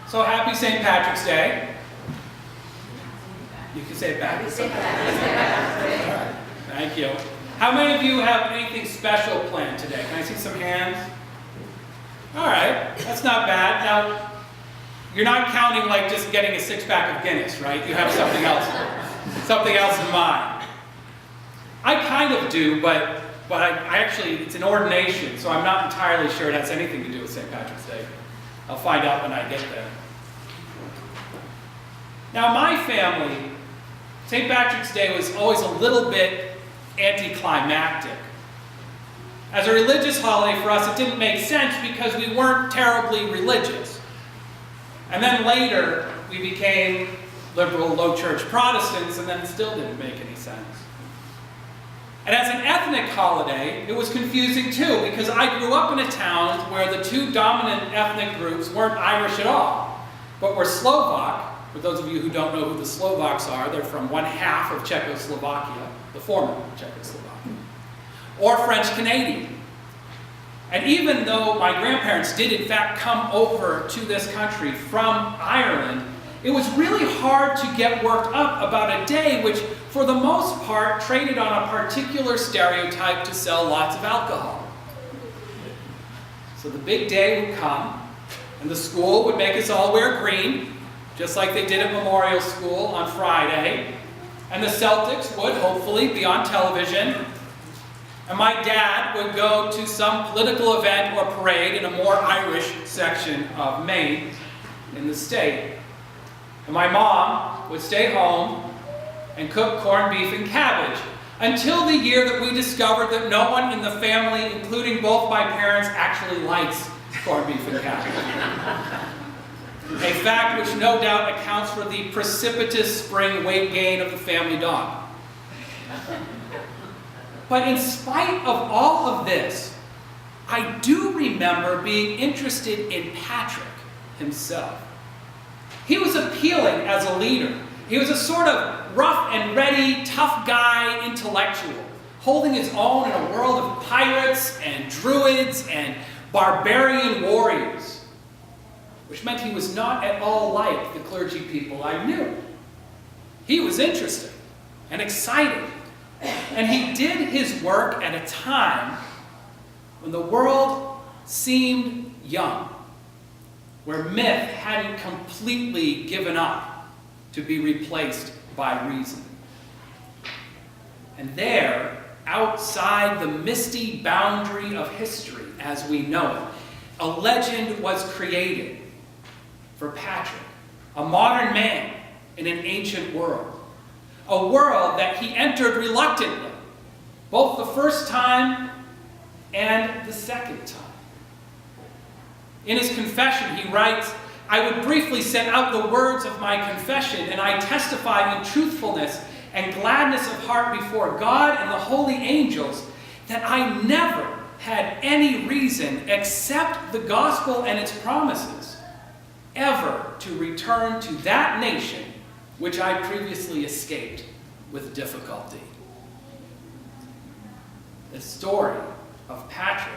So happy St. Patrick's Day. You can say it back. Thank you. How many of you have anything special planned today? Can I see some hands? All right, that's not bad. Now, you're not counting like just getting a six-pack of Guinness, right? You have something else in mind. I kind of do, but I actually, it's an ordination, so I'm not entirely sure it has anything to do with St. Patrick's Day. I'll find out when I get there. Now, my family, St. Patrick's Day was always a little bit anticlimactic. As a religious holiday for us, it didn't make sense because we weren't terribly religious. And then later, we became liberal, low-church Protestants, and then it still didn't make any sense. And as an ethnic holiday, it was confusing too, because I grew up in a town where the two dominant ethnic groups weren't Irish at all, but were Slovak. For those of you who don't know who the Slovaks are, they're from one half of Czechoslovakia, the former Czechoslovakia, or French Canadian. And even though my grandparents did in fact come over to this country from Ireland, it was really hard to get worked up about a day which, for the most part, traded on a particular stereotype to sell lots of alcohol. So the big day would come, and the school would make us all wear green, just like they did at Memorial School on Friday, and the Celtics would hopefully be on television, and my dad would go to some political event or parade in a more Irish section of Maine in the state. And my mom would stay home and cook corned beef and cabbage until the year that we discovered that no one in the family, including both my parents, actually likes corned beef and cabbage. A fact which no doubt accounts for the precipitous spring weight gain of the family dog. But in spite of all of this, I do remember being interested in Patrick himself. He was appealing as a leader. He was a sort of rough and ready, tough guy intellectual, holding his own in a world of pirates and druids and barbarian warriors, which meant he was not at all like the clergy people I knew. He was interesting and exciting, and he did his work at a time when the world seemed young, where myth hadn't completely given up to be replaced by reason. And there, outside the misty boundary of history as we know it, a legend was created for Patrick, a modern man in an ancient world. A world that he entered reluctantly, both the first time and the second time. In his confession, he writes, "I would briefly set out the words of my confession, and I testify in truthfulness and gladness of heart before God and the holy angels that I never had any reason except the gospel and its promises ever to return to that nation which I previously escaped with difficulty." The story of Patrick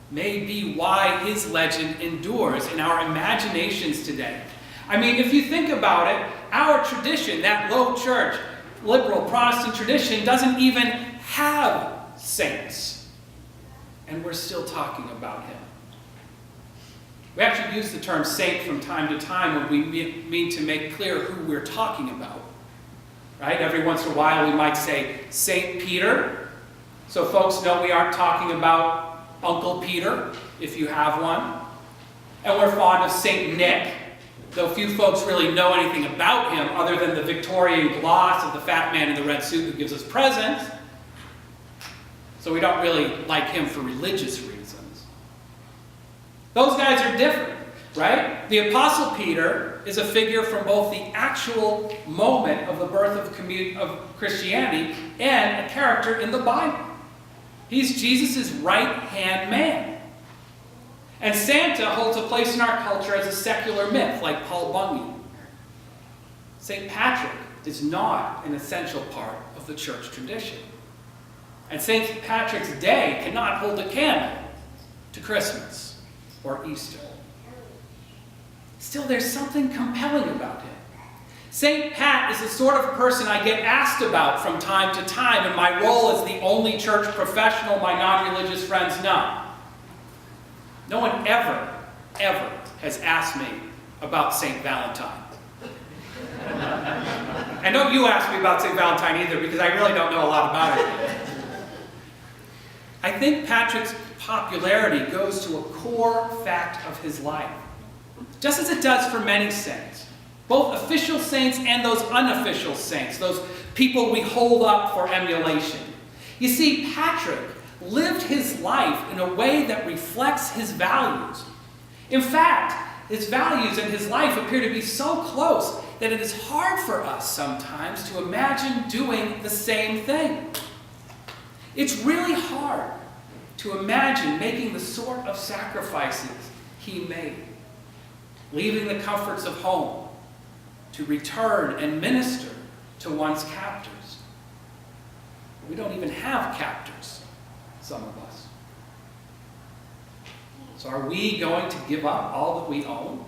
may be why his legend endures in our imaginations today. I mean, if you think about it, our tradition, that low church, liberal Protestant tradition, doesn't even have saints. And we're still talking about him. We actually use the term saint from time to time when we mean to make clear who we're talking about. Right? Every once in a while we might say Saint Peter, so folks know we aren't talking about Uncle Peter, if you have one. And we're fond of Saint Nick, though few folks really know anything about him other than the Victorian gloss of the fat man in the red suit who gives us presents. So we don't really like him for religious reasons. Those guys are different, right? The Apostle Peter is a figure from both the actual moment of the birth of Christianity and a character in the Bible. He's Jesus' right-hand man. And Santa holds a place in our culture as a secular myth, like Paul Bunyan. St. Patrick is not an essential part of the church tradition. And St. Patrick's Day cannot hold a candle to Christmas or Easter. still there's something compelling about him. St. Pat is the sort of person I get asked about from time to time in my role as the only church professional my non-religious friends know. No one ever has asked me about St. Valentine. And don't you ask me about St. Valentine either, because I really don't know a lot about it. I think Patrick's popularity goes to a core fact of his life, just as it does for many saints, both official saints and those unofficial saints, those people we hold up for emulation. You see, Patrick lived his life in a way that reflects his values. In fact, his values and his life appear to be so close that it is hard for us sometimes to imagine doing the same thing. It's really hard to imagine making the sort of sacrifices he made, leaving the comforts of home to return and minister to one's captors. We don't even have captors, some of us. So are we going to give up all that we own?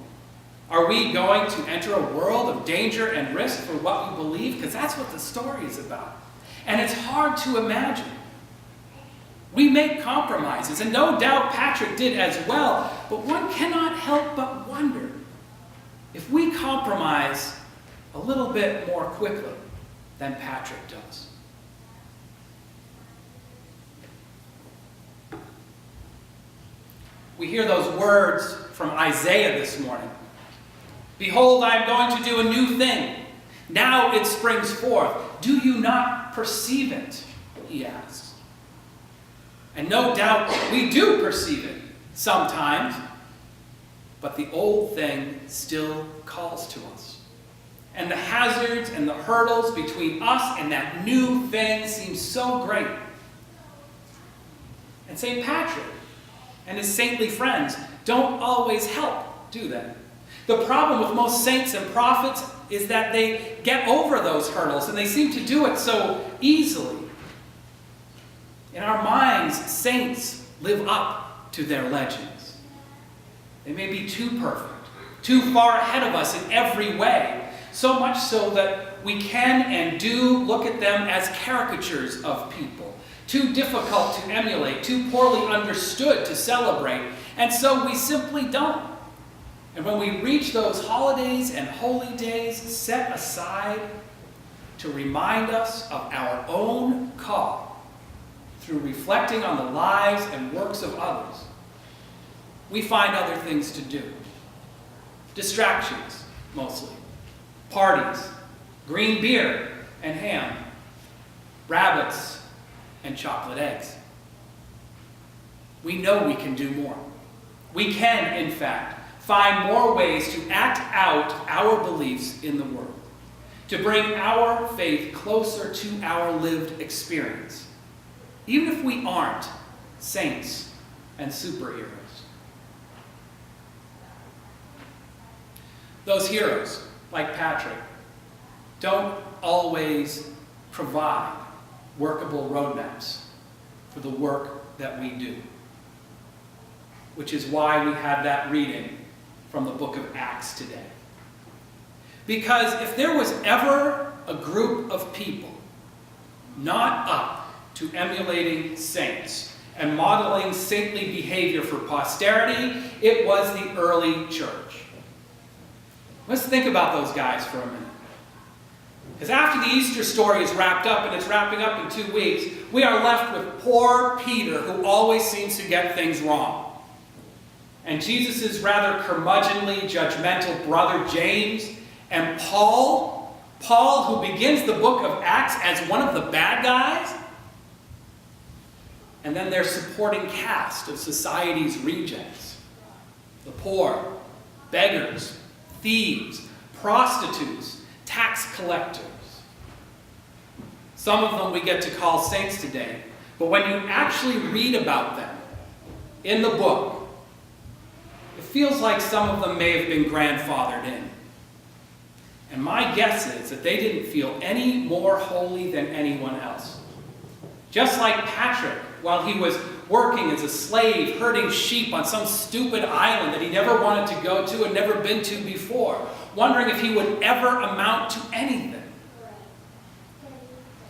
Are we going to enter a world of danger and risk for what we believe? Because that's what the story is about. And it's hard to imagine. We make compromises, and no doubt Patrick did as well, but one cannot help but wonder if we compromise a little bit more quickly than Patrick does. We hear those words from Isaiah this morning. Behold, I am going to do a new thing. Now it springs forth. Do you not perceive it? He asks. And no doubt we do perceive it sometimes, but the old thing still calls to us. And the hazards and the hurdles between us and that new thing seem so great. And St. Patrick and his saintly friends don't always help, do they? The problem with most saints and prophets is that they get over those hurdles, and they seem to do it so easily. In our minds, saints live up to their legends. They may be too perfect, too far ahead of us in every way, so much so that we can and do look at them as caricatures of people, too difficult to emulate, too poorly understood to celebrate, and so we simply don't. And when we reach those holidays and holy days set aside to remind us of our own call through reflecting on the lives and works of others, we find other things to do. Distractions, mostly. Parties, green beer and ham, rabbits and chocolate eggs. We know we can do more. We can, in fact, find more ways to act out our beliefs in the world, to bring our faith closer to our lived experience, even if we aren't saints and superheroes. Those heroes, like Patrick, don't always provide workable roadmaps for the work that we do, which is why we have that reading from the book of Acts today. Because if there was ever a group of people not up to emulating saints and modeling saintly behavior for posterity, it was the early church. Let's think about those guys for a minute. Because after the Easter story is wrapped up, and it's wrapping up in 2 weeks, we are left with poor Peter, who always seems to get things wrong. And Jesus' rather curmudgeonly, judgmental brother James, and Paul, who begins the book of Acts as one of the bad guys, and then their supporting cast of society's rejects, the poor, beggars, thieves, prostitutes, tax collectors. Some of them we get to call saints today, but when you actually read about them in the book, it feels like some of them may have been grandfathered in. And my guess is that they didn't feel any more holy than anyone else. Just like Patrick, while he was working as a slave, herding sheep on some stupid island that he never wanted to go to and never been to before, wondering if he would ever amount to anything.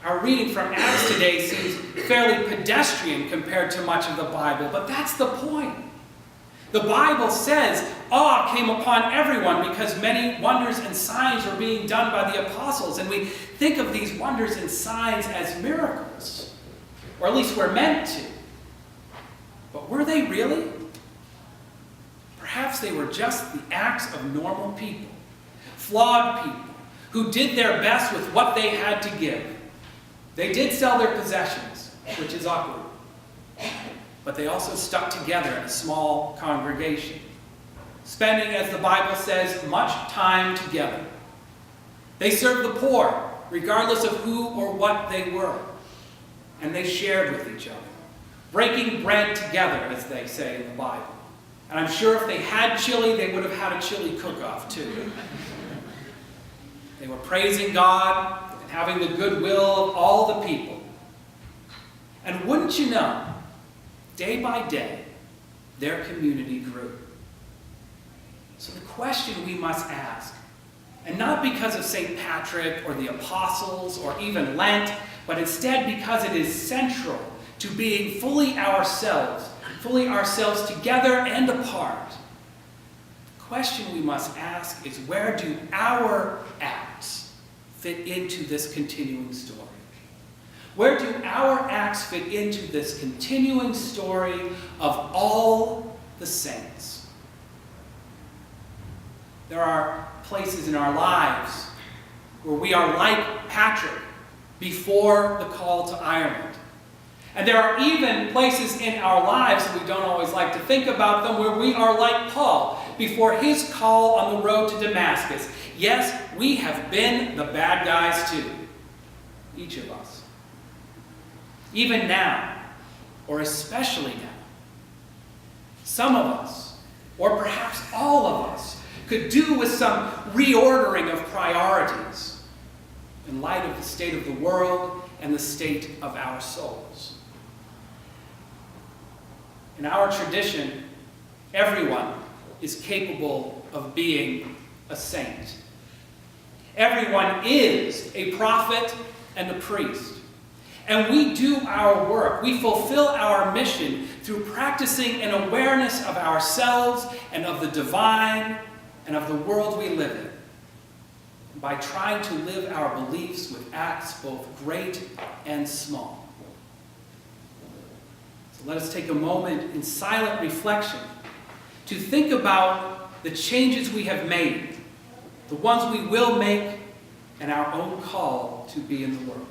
Our reading from Acts today seems fairly pedestrian compared to much of the Bible, but that's the point. The Bible says awe came upon everyone because many wonders and signs were being done by the apostles, and we think of these wonders and signs as miracles, or at least we're meant to. But were they really? Perhaps they were just the acts of normal people, flawed people, who did their best with what they had to give. They did sell their possessions, which is awkward. But they also stuck together in a small congregation, spending, as the Bible says, much time together. They served the poor, regardless of who or what they were. And they shared with each other, breaking bread together, as they say in the Bible. And I'm sure if they had chili, they would have had a chili cook-off too. They were praising God and having the goodwill of all the people. And wouldn't you know, day by day, their community grew. So the question we must ask, and not because of St. Patrick or the apostles or even Lent, but instead because it is central to being fully ourselves together and apart. The question we must ask is, where do our acts fit into this continuing story? Where do our acts fit into this continuing story of all the saints? There are places in our lives where we are like Patrick before the call to Ireland. And there are even places in our lives, and we don't always like to think about them, where we are like Paul before his call on the road to Damascus. Yes, we have been the bad guys too, each of us. Even now, or especially now, some of us, or perhaps all of us, could do with some reordering of priorities in light of the state of the world and the state of our souls. In our tradition, everyone is capable of being a saint. Everyone is a prophet and a priest. And we do our work, we fulfill our mission through practicing an awareness of ourselves and of the divine and of the world we live in, and by trying to live our beliefs with acts both great and small. So let us take a moment in silent reflection to think about the changes we have made, the ones we will make, and our own call to be in the world.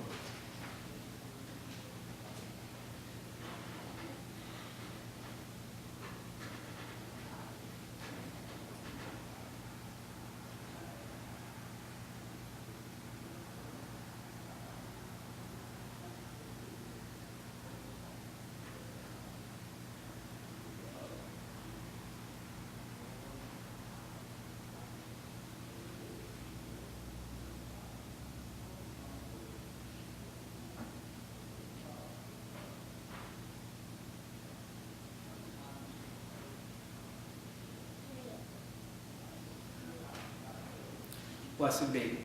Blessed be.